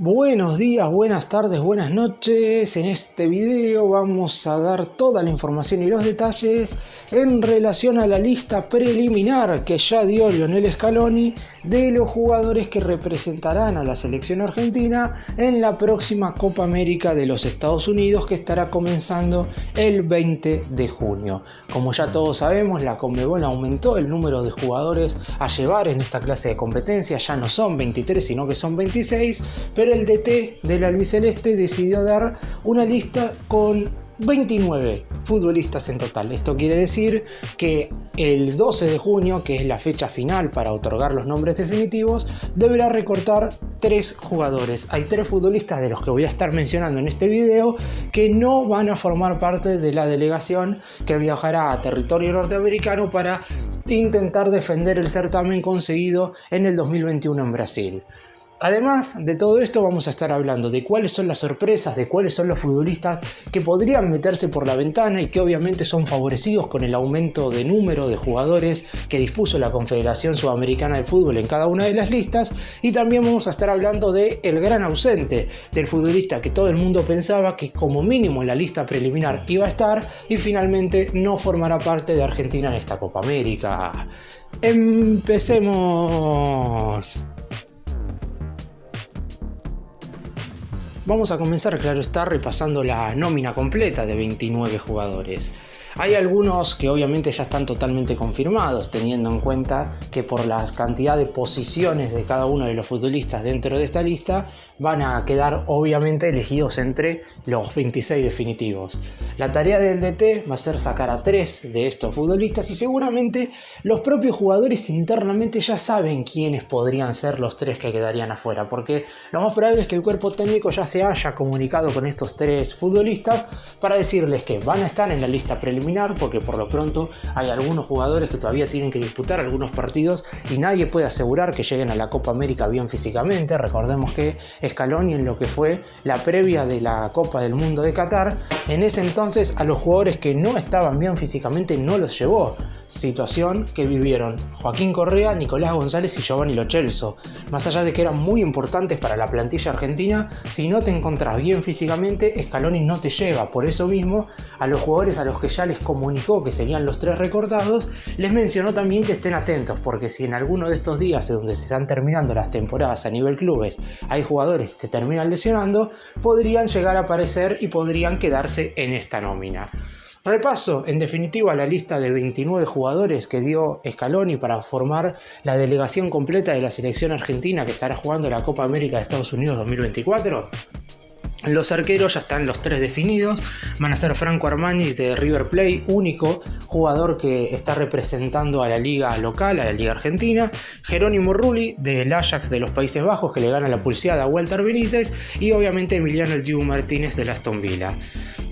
Buenos días, buenas tardes, buenas noches. En este video vamos a dar toda la información y los detalles en relación a la lista preliminar que ya dio Lionel Scaloni de los jugadores que representarán a la selección argentina en la próxima Copa América de los Estados Unidos, que estará comenzando el 20 de junio. Como ya todos sabemos, la Conmebol aumentó el número de jugadores a llevar en esta clase de competencia. Ya no son 23 sino que son 26, pero el DT del albiceleste decidió dar una lista con 29 futbolistas en total. Esto quiere decir que el 12 de junio, que es la fecha final para otorgar los nombres definitivos, deberá recortar 3 jugadores. Hay 3 futbolistas de los que voy a estar mencionando en este video que no van a formar parte de la delegación que viajará a territorio norteamericano para intentar defender el certamen conseguido en el 2021 en Brasil. Además de todo esto, vamos a estar hablando de cuáles son las sorpresas, de cuáles son los futbolistas que podrían meterse por la ventana y que obviamente son favorecidos con el aumento de número de jugadores que dispuso la Confederación Sudamericana de Fútbol en cada una de las listas. Y también vamos a estar hablando del gran ausente, del futbolista que todo el mundo pensaba que como mínimo en la lista preliminar iba a estar y finalmente no formará parte de Argentina en esta Copa América. ¡Empecemos! Vamos a comenzar, claro está, repasando la nómina completa de 29 jugadores. Hay algunos que obviamente ya están totalmente confirmados, teniendo en cuenta que por la cantidad de posiciones de cada uno de los futbolistas dentro de esta lista van a quedar obviamente elegidos entre los 26 definitivos. La tarea del DT va a ser sacar a 3 de estos futbolistas y seguramente los propios jugadores internamente ya saben quiénes podrían ser los 3 que quedarían afuera, porque lo más probable es que el cuerpo técnico ya se haya comunicado con estos 3 futbolistas para decirles que van a estar en la lista preliminar, porque por lo pronto hay algunos jugadores que todavía tienen que disputar algunos partidos y nadie puede asegurar que lleguen a la Copa América bien físicamente. Recordemos que Scaloni, en lo que fue la previa de la Copa del Mundo de Qatar, en ese entonces a los jugadores que no estaban bien físicamente no los llevó. Situación que vivieron Joaquín Correa, Nicolás González y Giovanni Lo Celso. Más allá de que eran muy importantes para la plantilla argentina, si no te encontrás bien físicamente, Scaloni no te lleva. Por eso mismo, a los jugadores a los que ya les comunicó que serían los 3 recortados, les mencionó también que estén atentos, porque si en alguno de estos días donde se están terminando las temporadas a nivel clubes hay jugadores que se terminan lesionando, podrían llegar a aparecer y podrían quedarse en esta nómina. Repaso en definitiva la lista de 29 jugadores que dio Scaloni para formar la delegación completa de la selección argentina que estará jugando la Copa América de Estados Unidos 2024. Los arqueros ya están los 3 definidos, van a ser Franco Armani de River Plate, único jugador que está representando a la liga local, a la liga argentina, Jerónimo Rulli del Ajax de los Países Bajos, que le gana la pulseada a Walter Benítez, y obviamente Emiliano El Dibu Martínez del Aston Villa.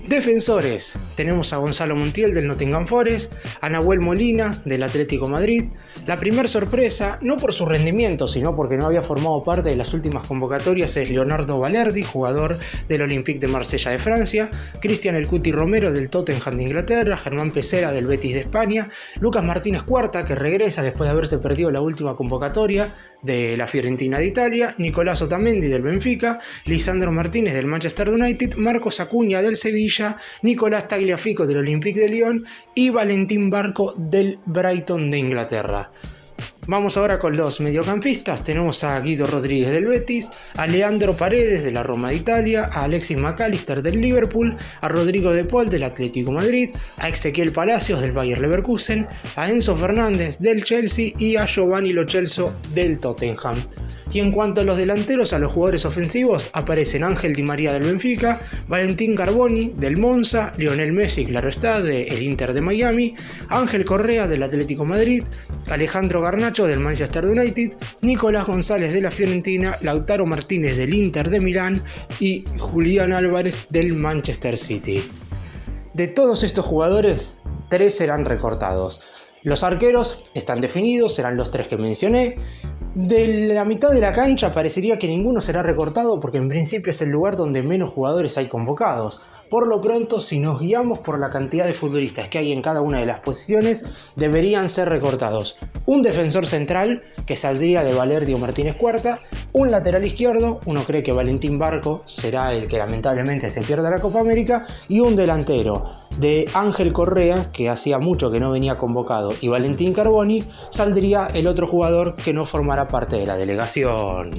Defensores, tenemos a Gonzalo Montiel del Nottingham Forest, a Nahuel Molina del Atlético Madrid. La primera sorpresa, no por su rendimiento, sino porque no había formado parte de las últimas convocatorias, es Leonardo Balerdi, jugador del Olympique de Marsella de Francia, Cristian El Cuti Romero del Tottenham de Inglaterra, Germán Pesera del Betis de España, Lucas Martínez Cuarta, que regresa después de haberse perdido la última convocatoria, de la Fiorentina de Italia, Nicolás Otamendi del Benfica, Lisandro Martínez del Manchester United, Marcos Acuña del Sevilla, Nicolás Tagliafico del Olympique de Lyon y Valentín Barco del Brighton de Inglaterra. Vamos ahora con los mediocampistas. Tenemos a Guido Rodríguez del Betis, a Leandro Paredes de la Roma de Italia, a Alexis McAllister del Liverpool, a Rodrigo de Paul del Atlético Madrid, a Ezequiel Palacios del Bayer Leverkusen, a Enzo Fernández del Chelsea y a Giovanni Lo Celso del Tottenham. Y en cuanto a los delanteros, a los jugadores ofensivos, aparecen Ángel Di María del Benfica, Valentín Carboni del Monza, Lionel Messi, claro está, del Inter de Miami, Ángel Correa del Atlético Madrid, Alejandro Garnacho del Manchester United, Nicolás González de la Fiorentina, Lautaro Martínez del Inter de Milán y Julián Álvarez del Manchester City. De todos estos jugadores, 3 serán recortados. Los arqueros están definidos, serán los 3 que mencioné. De la mitad de la cancha parecería que ninguno será recortado porque en principio es el lugar donde menos jugadores hay convocados. Por lo pronto, si nos guiamos por la cantidad de futbolistas que hay en cada una de las posiciones, deberían ser recortados. Un defensor central, que saldría de Valerdi o Martínez Cuarta, un lateral izquierdo, uno cree que Valentín Barco será el que lamentablemente se pierda la Copa América, y un delantero. De Ángel Correa, que hacía mucho que no venía convocado, y Valentín Carboni, saldría el otro jugador que no formará parte de la delegación.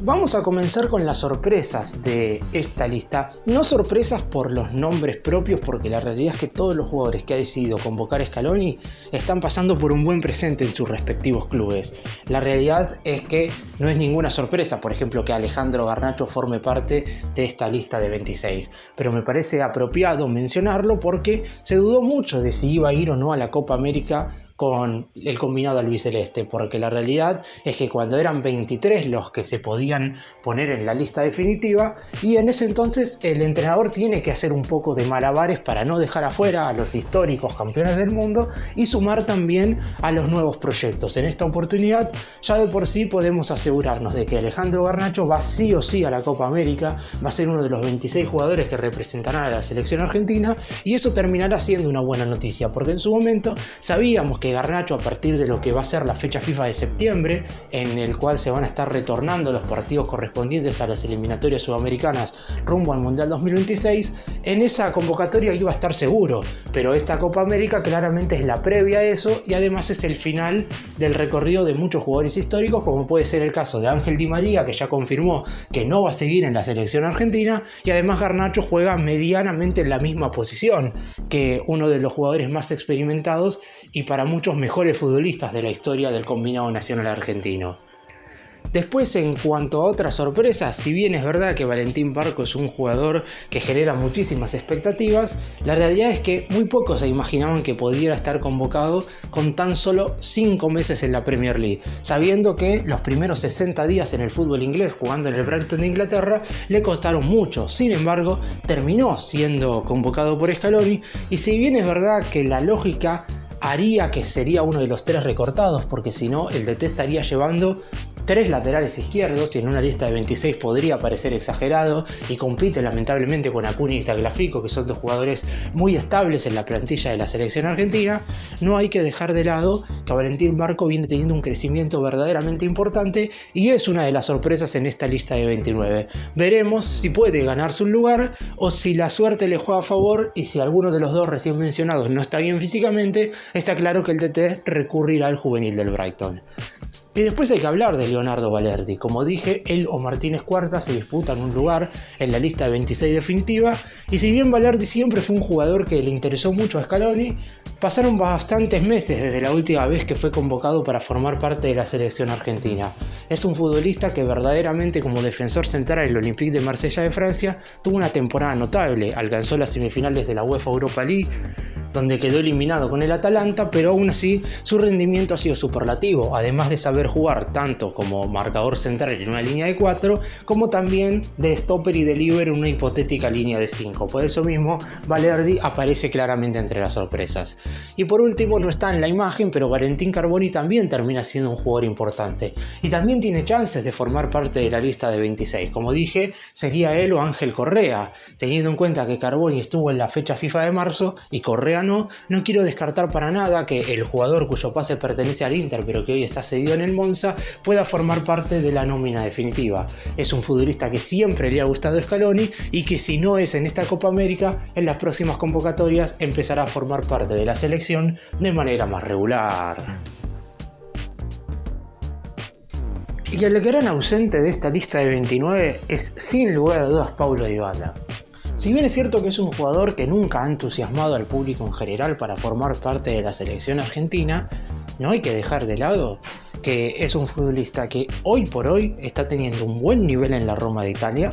Vamos a comenzar con las sorpresas de esta lista. No sorpresas por los nombres propios, porque la realidad es que todos los jugadores que ha decidido convocar Scaloni están pasando por un buen presente en sus respectivos clubes. La realidad es que no es ninguna sorpresa, por ejemplo, que Alejandro Garnacho forme parte de esta lista de 26. Pero me parece apropiado mencionarlo porque se dudó mucho de si iba a ir o no a la Copa América con el combinado albiceleste, porque la realidad es que cuando eran 23 los que se podían poner en la lista definitiva, y en ese entonces el entrenador tiene que hacer un poco de malabares para no dejar afuera a los históricos campeones del mundo y sumar también a los nuevos proyectos. En esta oportunidad ya de por sí podemos asegurarnos de que Alejandro Garnacho va sí o sí a la Copa América, va a ser uno de los 26 jugadores que representarán a la selección argentina, y eso terminará siendo una buena noticia, porque en su momento sabíamos que Garnacho, a partir de lo que va a ser la fecha FIFA de septiembre, en el cual se van a estar retornando los partidos correspondientes a las eliminatorias sudamericanas rumbo al Mundial 2026, en esa convocatoria iba a estar seguro, pero esta Copa América claramente es la previa a eso, y además es el final del recorrido de muchos jugadores históricos, como puede ser el caso de Ángel Di María, que ya confirmó que no va a seguir en la selección argentina, y además Garnacho juega medianamente en la misma posición que uno de los jugadores más experimentados y para muchos mejores futbolistas de la historia del combinado nacional argentino. Después, en cuanto a otras sorpresas, si bien es verdad que Valentín Barco es un jugador que genera muchísimas expectativas, la realidad es que muy pocos se imaginaban que pudiera estar convocado con tan solo 5 meses en la Premier League, sabiendo que los primeros 60 días en el fútbol inglés jugando en el Brighton de Inglaterra le costaron mucho. Sin embargo, terminó siendo convocado por Scaloni, y si bien es verdad que la lógica haría que sería uno de los 3 recortados, porque si no el DT estaría llevando 3 laterales izquierdos, y en una lista de 26 podría parecer exagerado, y compite lamentablemente con Acuña y Tagliafico, que son 2 jugadores muy estables en la plantilla de la selección argentina. No hay que dejar de lado que Valentín Barco viene teniendo un crecimiento verdaderamente importante y es una de las sorpresas en esta lista de 29. Veremos si puede ganarse un lugar o si la suerte le juega a favor, y si alguno de los 2 recién mencionados no está bien físicamente, está claro que el DT recurrirá al juvenil del Brighton. Y después hay que hablar de Leonardo Valerdi. Como dije, él o Martínez Cuarta se disputan un lugar en la lista de 26 definitiva, y si bien Valerdi siempre fue un jugador que le interesó mucho a Scaloni, pasaron bastantes meses desde la última vez que fue convocado para formar parte de la selección argentina. Es un futbolista que verdaderamente, como defensor central en el Olympique de Marsella de Francia, tuvo una temporada notable. Alcanzó las semifinales de la UEFA Europa League, donde quedó eliminado con el Atalanta, pero aún así su rendimiento ha sido superlativo, además de saber jugar tanto como marcador central en una línea de 4, como también de stopper y de líbero en una hipotética línea de 5. Por eso mismo, Valerdi aparece claramente entre las sorpresas. Y por último, no está en la imagen, pero Valentín Carboni también termina siendo un jugador importante, y también tiene chances de formar parte de la lista de 26. Como dije, sería él o Ángel Correa, teniendo en cuenta que Carboni estuvo en la fecha FIFA de marzo y Correa no quiero descartar para nada que el jugador cuyo pase pertenece al Inter, pero que hoy está cedido en el Monza, pueda formar parte de la nómina definitiva. Es un futbolista que siempre le ha gustado a Scaloni, y que si no es en esta Copa América, en las próximas convocatorias empezará a formar parte de la selección de manera más regular. Y el gran ausente de esta lista de 29 es sin lugar a dudas Paulo Dybala. Si bien es cierto que es un jugador que nunca ha entusiasmado al público en general para formar parte de la selección argentina, no hay que dejar de lado que es un futbolista que hoy por hoy está teniendo un buen nivel en la Roma de Italia.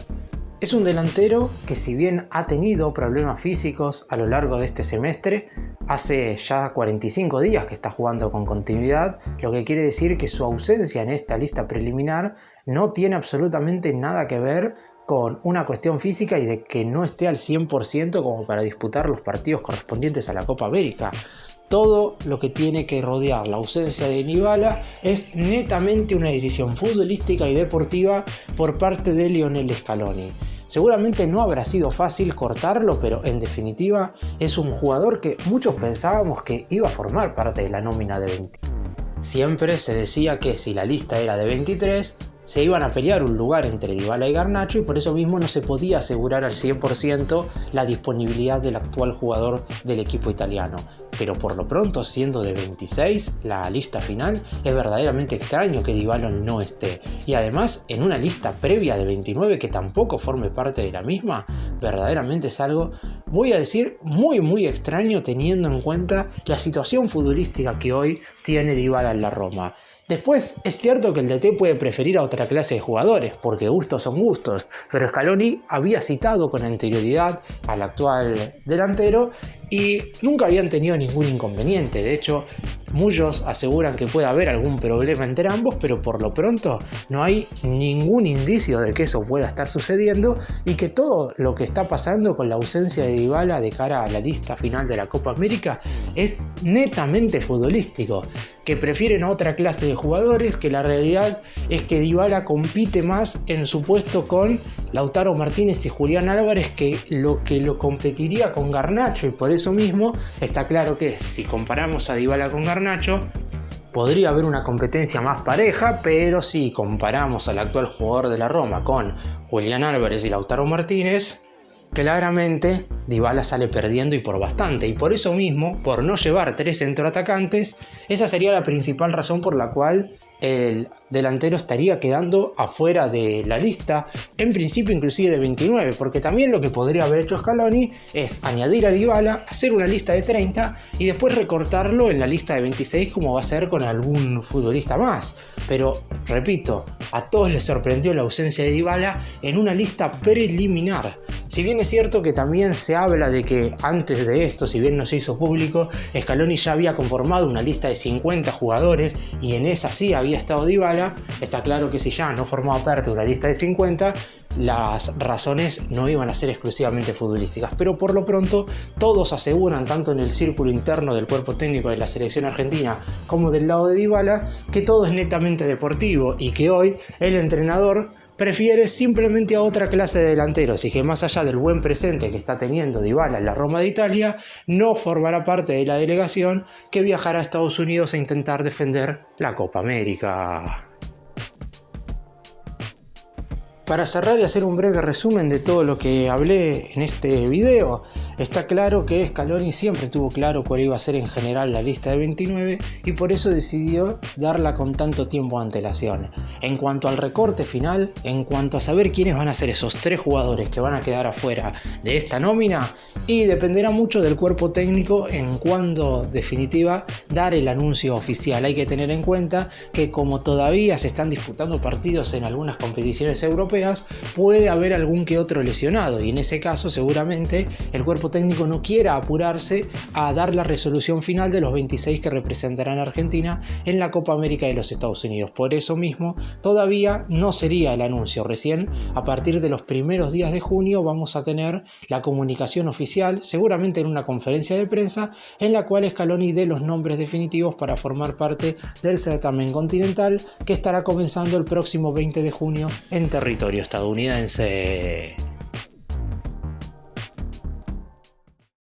Es un delantero que, si bien ha tenido problemas físicos a lo largo de este semestre, hace ya 45 días que está jugando con continuidad, lo que quiere decir que su ausencia en esta lista preliminar no tiene absolutamente nada que ver con una cuestión física y de que no esté al 100% como para disputar los partidos correspondientes a la Copa América. todo lo que tiene que rodear la ausencia de Dybala es netamente una decisión futbolística y deportiva por parte de Lionel Scaloni. Seguramente no habrá sido fácil cortarlo, pero en definitiva es un jugador que muchos pensábamos que iba a formar parte de la nómina de 20. Siempre se decía que si la lista era de 23, se iban a pelear un lugar entre Dybala y Garnacho, y por eso mismo no se podía asegurar al 100% la disponibilidad del actual jugador del equipo italiano. Pero por lo pronto, siendo de 26 la lista final, es verdaderamente extraño que Dybala no esté. Y además, en una lista previa de 29 que tampoco forme parte de la misma, verdaderamente es algo, voy a decir, muy extraño, teniendo en cuenta la situación futbolística que hoy tiene Dybala en la Roma. Después, es cierto que el DT puede preferir a otra clase de jugadores, porque gustos son gustos, pero Scaloni había citado con anterioridad al actual delantero y nunca habían tenido ningún inconveniente. De hecho, muchos aseguran que puede haber algún problema entre ambos, pero por lo pronto no hay ningún indicio de que eso pueda estar sucediendo y que todo lo que está pasando con la ausencia de Dybala de cara a la lista final de la Copa América es netamente futbolístico, que prefieren a otra clase de jugadores, que la realidad es que Dybala compite más en su puesto con Lautaro Martínez y Julián Álvarez que lo competiría con Garnacho, y por eso mismo está claro que si comparamos a Dybala con Garnacho podría haber una competencia más pareja, pero si comparamos al actual jugador de la Roma con Julián Álvarez y Lautaro Martínez, claramente Dybala sale perdiendo y por bastante, y por eso mismo, por no llevar 3 centroatacantes, esa sería la principal razón por la cual el delantero estaría quedando afuera de la lista, en principio inclusive de 29, porque también lo que podría haber hecho Scaloni es añadir a Dybala, hacer una lista de 30 y después recortarlo en la lista de 26 como va a ser con algún futbolista más. Pero, repito, a todos les sorprendió la ausencia de Dybala en una lista preliminar. Si bien es cierto que también se habla de que antes de esto, si bien no se hizo público, Scaloni ya había conformado una lista de 50 jugadores y en esa sí había estado Dybala, está claro que si ya no formaba parte de una lista de 50, las razones no iban a ser exclusivamente futbolísticas. Pero por lo pronto todos aseguran, tanto en el círculo interno del cuerpo técnico de la selección argentina como del lado de Dybala, que todo es netamente deportivo y que hoy el entrenador prefiere simplemente a otra clase de delanteros y que más allá del buen presente que está teniendo Dybala en la Roma de Italia, no formará parte de la delegación que viajará a Estados Unidos a intentar defender la Copa América. Para cerrar y hacer un breve resumen de todo lo que hablé en este video, está claro que Scaloni siempre tuvo claro cuál iba a ser en general la lista de 29 y por eso decidió darla con tanto tiempo de antelación. En cuanto al recorte final, en cuanto a saber quiénes van a ser esos 3 jugadores que van a quedar afuera de esta nómina, y dependerá mucho del cuerpo técnico en cuanto definitiva dar el anuncio oficial. Hay que tener en cuenta que como todavía se están disputando partidos en algunas competiciones europeas, puede haber algún que otro lesionado y en ese caso seguramente el cuerpo técnico no quiera apurarse a dar la resolución final de los 26 que representarán a Argentina en la Copa América de los Estados Unidos. Por eso mismo todavía no sería el anuncio. Recién a partir de los primeros días de junio vamos a tener la comunicación oficial, seguramente en una conferencia de prensa, en la cual Scaloni dé los nombres definitivos para formar parte del certamen continental que estará comenzando el próximo 20 de junio en territorio estadounidense.